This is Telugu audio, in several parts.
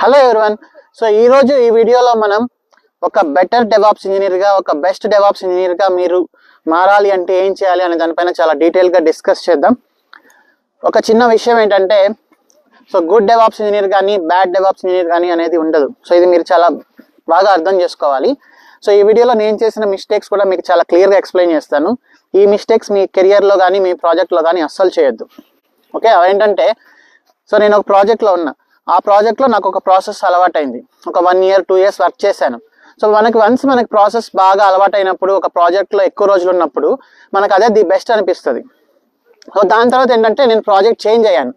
Hello everyone. సో ఈరోజు ఈ వీడియోలో మనం ఒక బెటర్ డెవాప్స్ ఇంజనీర్గా, ఒక బెస్ట్ డెవాప్స్ ఇంజనీర్గా మీరు మారాలి అంటే ఏం చేయాలి అనే దానిపైన చాలా డీటెయిల్గా డిస్కస్ చేద్దాం. ఒక చిన్న విషయం ఏంటంటే, సో గుడ్ డెవాప్స్ ఇంజనీర్ కానీ బ్యాడ్ డెవాప్స్ ఇంజనీర్ కానీ అనేది ఉండదు. సో ఇది మీరు చాలా బాగా అర్థం చేసుకోవాలి. సో ఈ వీడియోలో నేను చేసిన మిస్టేక్స్ కూడా మీకు చాలా క్లియర్గా ఎక్స్ప్లెయిన్ చేస్తాను. ఈ మిస్టేక్స్ మీ కెరియర్లో కానీ మీ ప్రాజెక్ట్లో కానీ అస్సలు చేయొద్దు. ఓకే, అవేంటంటే, సో నేను ఒక ప్రాజెక్ట్లో ఉన్నా. ఆ ప్రాజెక్ట్లో నాకు ఒక ప్రాసెస్ అలవాటైంది. ఒక 1 year 2 years వర్క్ చేశాను. సో మనకి ప్రాసెస్ బాగా అలవాటైనప్పుడు, ఒక ప్రాజెక్ట్లో ఎక్కువ రోజులు ఉన్నప్పుడు మనకు అదే ది బెస్ట్ అనిపిస్తుంది. సో దాని తర్వాత ఏంటంటే, నేను ప్రాజెక్ట్ చేంజ్ అయ్యాను.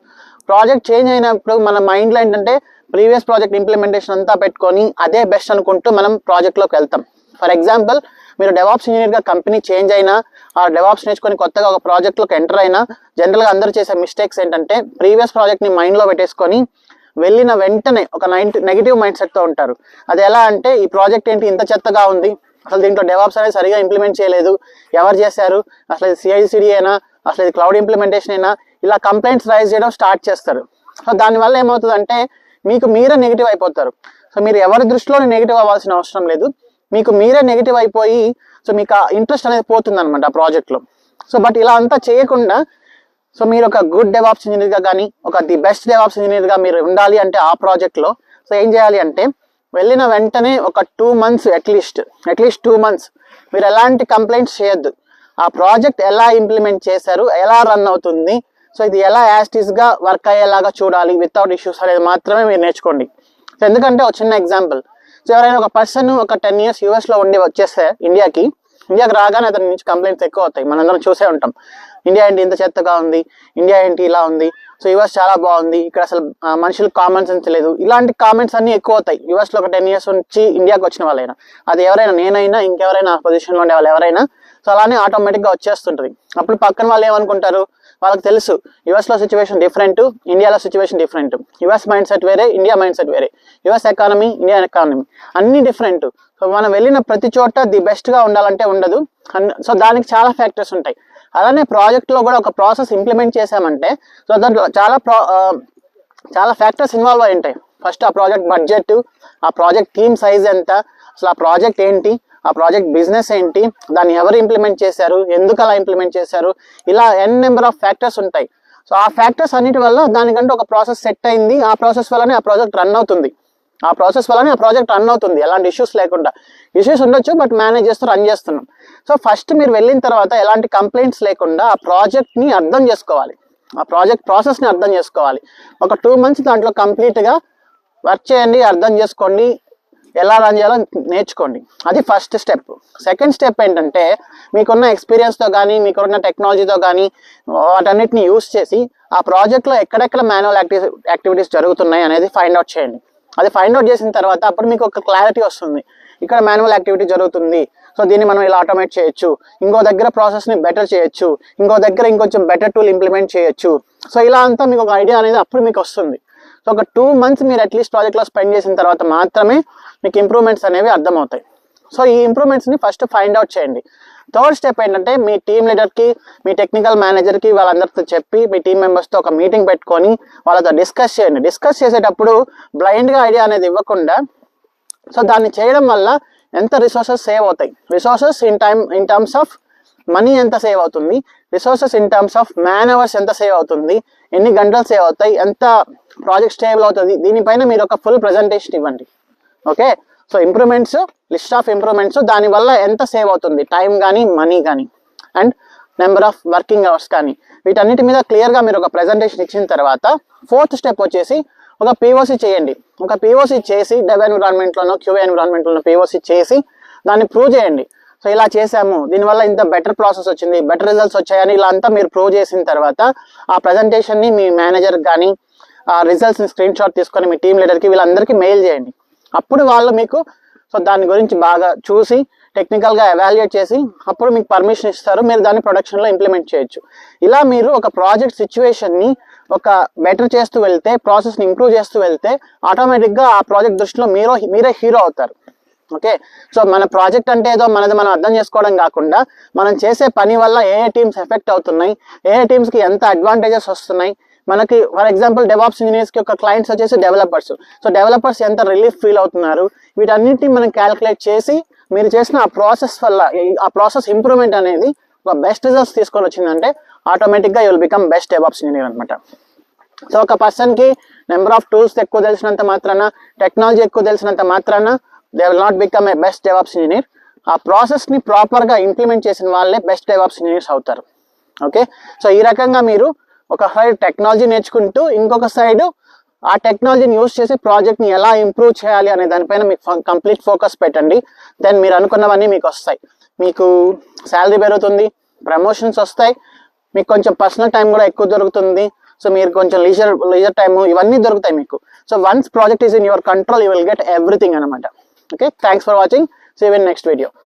ప్రాజెక్ట్ చేంజ్ అయినప్పుడు మన మైండ్లో ఏంటంటే ప్రీవియస్ ప్రాజెక్ట్ ఇంప్లిమెంటేషన్ అంతా పెట్టుకొని అదే బెస్ట్ అనుకుంటూ మనం ప్రాజెక్ట్లోకి వెళ్తాం. ఫర్ ఎగ్జాంపుల్, మీరు డెవాప్స్ ఇంజనీర్గా కంపెనీ చేంజ్ అయినా, ఆ డెవాప్స్ నేర్చుకొని కొత్తగా ఒక ప్రాజెక్ట్లోకి ఎంటర్ అయినా, జనరల్గా అందరూ చేసే మిస్టేక్స్ ఏంటంటే ప్రీవియస్ ప్రాజెక్ట్ని మైండ్లో పెట్టేసుకొని వెళ్ళిన వెంటనే ఒక నెగిటివ్ మైండ్ సెట్తో ఉంటారు. అది ఎలా అంటే, ఈ ప్రాజెక్ట్ ఏంటి ఇంత చెత్తగా ఉంది, అసలు దీంట్లో డెవాప్స్ అనేది సరిగా ఇంప్లిమెంట్ చేయలేదు, ఎవరు చేశారు, అసలు ఇది CI/CD అయినా, అసలు ఇది క్లౌడ్ ఇంప్లిమెంటేషన్ అయినా, ఇలా కంప్లైంట్స్ రైజ్ చేయడం స్టార్ట్ చేస్తారు. సో దానివల్ల ఏమవుతుందంటే మీకు మీరే నెగిటివ్ అయిపోతారు. సో మీరు ఎవరి దృష్టిలో నెగిటివ్ అవ్వాల్సిన అవసరం లేదు. మీకు మీరే నెగిటివ్ అయిపోయి సో మీకు ఆ ఇంట్రెస్ట్ అనేది పోతుంది అనమాట ఆ ప్రాజెక్ట్లో. సో బట్ ఇలా అంతా చేయకుండా, సో మీరు ఒక గుడ్ డెవాప్స్ ఇంజనీర్గా కానీ, ఒక ది బెస్ట్ డెవాప్స్ ఇంజనీర్గా మీరు ఉండాలి అంటే ఆ ప్రాజెక్ట్లో సో ఏం చేయాలి అంటే, వెళ్ళిన వెంటనే ఒక 2 months అట్లీస్ట్ 2 months మీరు ఎలాంటి కంప్లైంట్స్ చేయొద్దు. ఆ ప్రాజెక్ట్ ఎలా ఇంప్లిమెంట్ చేశారు, ఎలా రన్ అవుతుంది, సో ఇది ఎలా యాస్టీస్గా వర్క్ అయ్యేలాగా చూడాలి వితౌట్ ఇష్యూస్ అనేది మాత్రమే మీరు నేర్చుకోండి. సో ఎందుకంటే ఒక చిన్న ఎగ్జాంపుల్, సో ఎవరైనా ఒక పర్సన్ ఒక 10 years US లో ఉండి వచ్చేస్తే ఇండియాకి రాగానే అతని నుంచి కంప్లైంట్స్ ఎక్కువ అవుతాయి. మనందరం చూసే ఉంటాం, ఇండియా ఏంటి ఇంత చెత్తగా ఉంది, ఇండియా ఏంటి ఇలా ఉంది, సో US చాలా బాగుంది, ఇక్కడ అసలు మనుషులకు కామన్ సెన్స్ లేదు, ఇలాంటి కామెంట్స్ అన్ని ఎక్కువ అవుతాయి. US లో ఒక 10 years నుంచి ఇండియాకి వచ్చిన వాళ్ళైనా, అది ఎవరైనా, నేనైనా ఇంకెవరైనా ఆ పొజిషన్లో ఉండే వాళ్ళు ఎవరైనా, సో అలానే ఆటోమేటిక్గా వచ్చేస్తుంటుంది. అప్పుడు పక్కన వాళ్ళు ఏమనుకుంటారు, వాళ్ళకి తెలుసు US లో సిచ్యువేషన్ డిఫరెంట్, ఇండియాలో situation different, US mind set వేరే, ఇండియా మైండ్ సెట్ వేరే, US ఎకానమీ, ఇండియన్ ఎకానమీ అన్నీ డిఫరెంట్. సో మనం వెళ్ళిన ప్రతి చోట ది బెస్ట్గా ఉండాలంటే ఉండదు. సో దానికి చాలా ఫ్యాక్టర్స్ ఉంటాయి. అలానే ప్రాజెక్ట్లో కూడా ఒక ప్రాసెస్ ఇంప్లిమెంట్ చేసామంటే, సో దాంట్లో చాలా ఫ్యాక్టర్స్ ఇన్వాల్వ్ అయి ఉంటాయి. ఫస్ట్ ఆ ప్రాజెక్ట్ బడ్జెట్, ఆ ప్రాజెక్ట్ టీమ్ సైజ్ ఎంత, అసలు ఆ ప్రాజెక్ట్ ఏంటి, ఆ ప్రాజెక్ట్ బిజినెస్ ఏంటి, దాన్ని ఎవరు ఇంప్లిమెంట్ చేశారు, ఎందుకు అలా ఇంప్లిమెంట్ చేశారు, ఇలా నెంబర్ ఆఫ్ ఫ్యాక్టర్స్ ఉంటాయి. సో ఆ ఫ్యాక్టర్స్ అన్నిటి వల్ల దానికంటే ఒక ప్రాసెస్ సెట్ అయింది, ఆ ప్రాసెస్ వల్లనే ఆ ప్రాజెక్ట్ రన్ అవుతుంది. ఎలాంటి ఇష్యూస్ లేకుండా. ఇష్యూస్ ఉండొచ్చు, బట్ మేనేజ్ చేస్తూ రన్ చేస్తున్నాం. సో ఫస్ట్ మీరు వెళ్ళిన తర్వాత ఎలాంటి కంప్లైంట్స్ లేకుండా ఆ ప్రాజెక్ట్ని అర్థం చేసుకోవాలి, ఆ ప్రాజెక్ట్ ప్రాసెస్ని అర్థం చేసుకోవాలి. ఒక 2 months దాంట్లో కంప్లీట్గా వర్క్ చేయండి, అర్థం చేసుకోండి, ఎలా రన్ చేయాలో నేర్చుకోండి. అది ఫస్ట్ స్టెప్. సెకండ్ స్టెప్ ఏంటంటే, మీకున్న ఎక్స్పీరియన్స్తో కానీ, మీకున్న టెక్నాలజీతో కానీ వాటన్నిటిని యూస్ చేసి ఆ ప్రాజెక్ట్లో ఎక్కడెక్కడ మాన్యువల్ యాక్టివిటీస్ జరుగుతున్నాయి అనేది ఫైండ్ అవుట్ చేయండి. అది ఫైండ్ అవుట్ చేసిన తర్వాత అప్పుడు మీకు ఒక క్లారిటీ వస్తుంది, ఇక్కడ మాన్యువల్ యాక్టివిటీ జరుగుతుంది, సో దీన్ని మనం ఇలా ఆటోమేట్ చేయొచ్చు, ఇంకో దగ్గర ప్రాసెస్ని బెటర్ చేయొచ్చు, ఇంకో దగ్గర ఇంకొంచెం బెటర్ టూల్ ఇంప్లిమెంట్ చేయొచ్చు. సో ఇలా అంతా మీకు ఒక ఐడియా అనేది అప్పుడు మీకు వస్తుంది. సో ఒక 2 months మీరు అట్లీస్ట్ ప్రాజెక్ట్లో స్పెండ్ చేసిన తర్వాత మాత్రమే మీకు ఇంప్రూవ్మెంట్స్ అనేవి అర్థమవుతాయి. సో ఈ ఇంప్రూవ్మెంట్స్ని ఫస్ట్ ఫైండ్ అవుట్ చేయండి. థర్డ్ స్టెప్ ఏంటంటే, మీ టీమ్ లీడర్కి, మీ టెక్నికల్ మేనేజర్కి, వాళ్ళందరితో చెప్పి మీ టీం మెంబర్స్తో ఒక మీటింగ్ పెట్టుకొని వాళ్ళతో డిస్కస్ చేయండి. డిస్కస్ చేసేటప్పుడు బ్లైండ్గా ఐడియా అనేది ఇవ్వకుండా, సో దాన్ని చేయడం వల్ల ఎంత రిసోర్సెస్ సేవ్ అవుతాయి, resources in terms of money ఎంత సేవ్ అవుతుంది, resources in terms of man hours ఎంత సేవ్ అవుతుంది, ఎన్ని గంటలు సేవ్ అవుతాయి, ఎంత ప్రాజెక్ట్ స్టేబుల్ అవుతుంది, దీనిపైన మీరు ఒక ఫుల్ ప్రజెంటేషన్ ఇవ్వండి. Okay, so improvements, list of improvements, దానివల్ల ఎంత సేవ్ అవుతుంది, టైం కానీ, మనీ కానీ, and number of working hours కానీ, వీటన్నిటి మీద క్లియర్గా మీరు ఒక ప్రజెంటేషన్ ఇచ్చిన తర్వాత ఫోర్త్ స్టెప్ వచ్చేసి ఒక POC చేయండి. ఒక POC చేసి డెవ్ ఎన్విరాన్మెంట్లోనో QA ఎన్విరాన్మెంట్లోనో POC చేసి దాన్ని ప్రూవ్ చేయండి. సో ఇలా చేసాము, దీనివల్ల ఇంత బెటర్ ప్రాసెస్ వచ్చింది, బెటర్ రిజల్ట్స్ వచ్చాయని ఇలా అంతా మీరు ప్రూవ్ చేసిన తర్వాత ఆ ప్రజెంటేషన్ని మీ మేనేజర్కి కానీ, ఆ రిజల్ట్స్ని స్క్రీన్ షాట్ తీసుకొని మీ టీం లీడర్కి, వీళ్ళందరికీ మెయిల్ చేయండి. అప్పుడు వాళ్ళు మీకు సో దాని గురించి బాగా చూసి టెక్నికల్గా ఎవాల్యుయేట్ చేసి అప్పుడు మీకు పర్మిషన్ ఇస్తారు, మీరు దాన్ని ప్రొడక్షన్లో ఇంప్లిమెంట్ చేయొచ్చు. ఇలా మీరు ఒక ప్రాజెక్ట్ సిచ్యువేషన్ని ఒక బెటర్ చేస్తూ వెళ్తే, ప్రాసెస్ని ఇంప్రూవ్ చేస్తూ వెళ్తే ఆటోమేటిక్గా ఆ ప్రాజెక్ట్ దృష్టిలో మీరే హీరో అవుతారు. ఓకే, సో మన ప్రాజెక్ట్ అంటే ఏదో మనది మనం అర్థం చేసుకోవడం కాకుండా, మనం చేసే పని వల్ల ఏ టీమ్స్ ఎఫెక్ట్ అవుతున్నాయి, ఏ టీమ్స్కి ఎంత అడ్వాంటేజెస్ వస్తున్నాయి, మనకి ఫర్ ఎగ్జాంపుల్ డెవాప్స్ ఇంజనీర్స్కి ఒక క్లయింట్స్ వచ్చేసి డెవలపర్స్. సో డెవలపర్స్ ఎంత రిలీఫ్ ఫీల్ అవుతున్నారు, వీటన్నిటిని మనం క్యాలిక్యులేట్ చేసి మీరు చేసిన ఆ ప్రాసెస్ వల్ల ఆ ప్రాసెస్ ఇంప్రూవ్మెంట్ అనేది ఒక బెస్ట్ రిజల్ట్స్ తీసుకొని వచ్చిందంటే ఆటోమేటిక్గా you will become best DevOps engineer అనమాట. సో ఒక పర్సన్కి నెంబర్ ఆఫ్ టూల్స్ ఎక్కువ తెలిసినంత మాత్రాన, టెక్నాలజీ ఎక్కువ తెలిసినంత మాత్రాన they will not become a best DevOps engineer. ఆ ప్రాసెస్ని ప్రాపర్గా ఇంప్లిమెంట్ చేసిన వాళ్ళే బెస్ట్ డెవాప్స్ ఇంజనీర్స్ అవుతారు. ఓకే, సో ఈ రకంగా మీరు ఒక సైడ్ టెక్నాలజీ నేర్చుకుంటూ ఇంకొక సైడ్ ఆ టెక్నాలజీని యూజ్ చేసి ప్రాజెక్ట్ని ఎలా ఇంప్రూవ్ చేయాలి అనే దానిపైన మీకు కంప్లీట్ ఫోకస్ పెట్టండి. దెన్ మీరు అనుకున్నవన్నీ మీకు వస్తాయి. మీకు శాలరీ పెరుగుతుంది, ప్రమోషన్స్ వస్తాయి, మీకు కొంచెం పర్సనల్ టైం కూడా ఎక్కువ దొరుకుతుంది. సో మీరు కొంచెం లీజర్ టైమ్ ఇవన్నీ దొరుకుతాయి మీకు. So once project is in your control you will get everything అనమాట. Okay, thanks for watching. See you in next video.